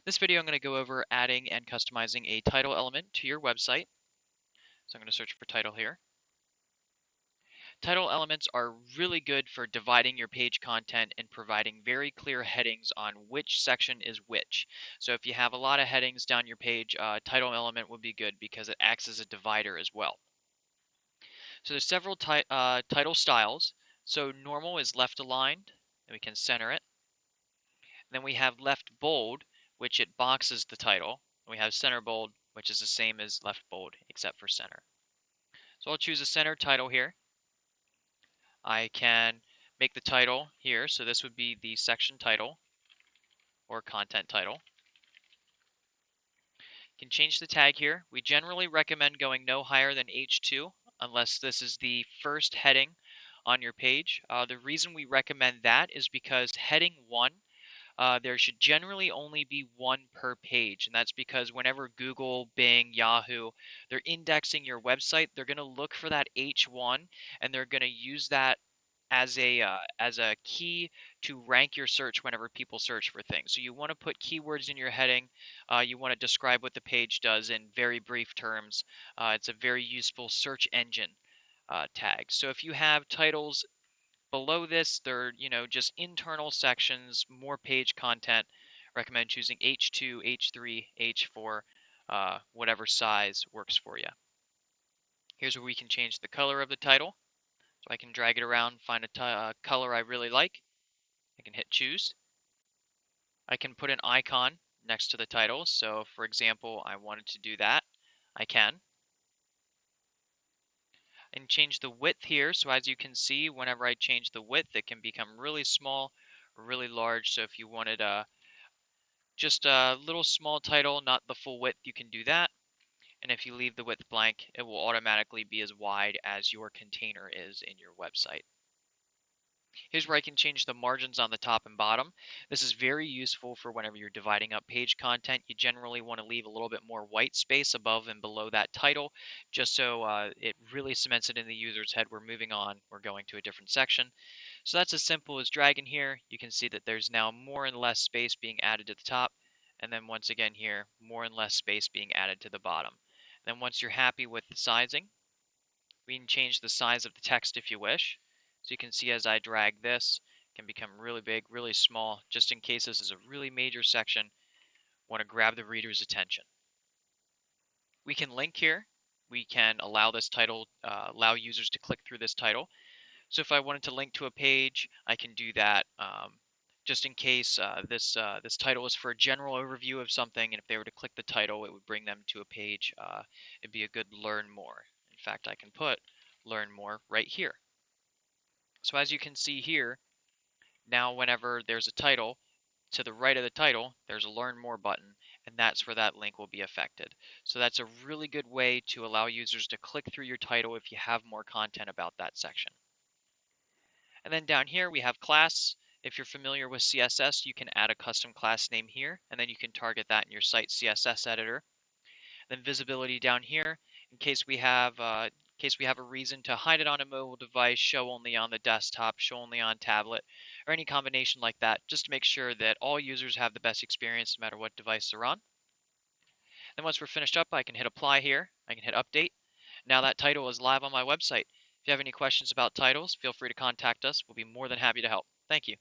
This video I'm going to go over adding and customizing a title element to your website. So I'm going to search for title here. Title elements are really good for dividing your page content and providing very clear headings on which section is which. So if you have a lot of headings down your page, title element would be good because it acts as a divider as well. So there's several title styles. So normal is left aligned, and we can center it. Then we have left bold, which it boxes the title. And we have center bold, which is the same as left bold, except for center. So I'll choose a center title here. I can make the title here. So this would be the section title or content title. You can change the tag here. We generally recommend going no higher than H2 unless this is the first heading on your page. The reason we recommend that is because heading 1 there should generally only be one per page, and that's because whenever Google, Bing, Yahoo, they're indexing your website, they're going to look for that H1, and they're going to use that as a key to rank your search whenever people search for things. So you want to put keywords in your heading. You want to describe what the page does in very brief terms. It's a very useful search engine tag. So if you have titles below this, they're, just internal sections, more page content. Recommend choosing H2, H3, H4, whatever size works for you. Here's where we can change the color of the title. So I can drag it around, find a color I really like. I can hit choose. I can put an icon next to the title. So for example, I wanted to do that. I can. And change the width here. So as you can see, whenever I change the width, it can become really small or really large. So if you wanted just a little small title, not the full width, you can do that. And if you leave the width blank, it will automatically be as wide as your container is in your website. Here's where I can change the margins on the top and bottom. This is very useful for whenever you're dividing up page content. You generally want to leave a little bit more white space above and below that title, just so it really cements it in the user's head. We're moving on, we're going to a different section. So that's as simple as dragging here. You can see that there's now more and less space being added to the top. And then once again here, more and less space being added to the bottom. Then once you're happy with the sizing, we can change the size of the text if you wish. So you can see as I drag this, it can become really big, really small, just in case this is a really major section. Want to grab the reader's attention. We can link here. We can allow this title, allow users to click through this title. So if I wanted to link to a page, I can do that. Just in case this title is for a general overview of something, and if they were to click the title, it would bring them to a page. It'd be a good learn more. In fact, I can put learn more right here. So as you can see here, now whenever there's a title, to the right of the title, there's a learn more button, and that's where that link will be affected. So that's a really good way to allow users to click through your title if you have more content about that section. And then down here we have class. If you're familiar with CSS, you can add a custom class name here, and then you can target that in your site CSS editor. Then visibility down here, in case we have a reason to hide it on a mobile device, show only on the desktop, show only on tablet, or any combination like that, just to make sure that all users have the best experience no matter what device they're on. Then once we're finished up, I can hit apply here. I can hit update. Now that title is live on my website. If you have any questions about titles, feel free to contact us. We'll be more than happy to help. Thank you.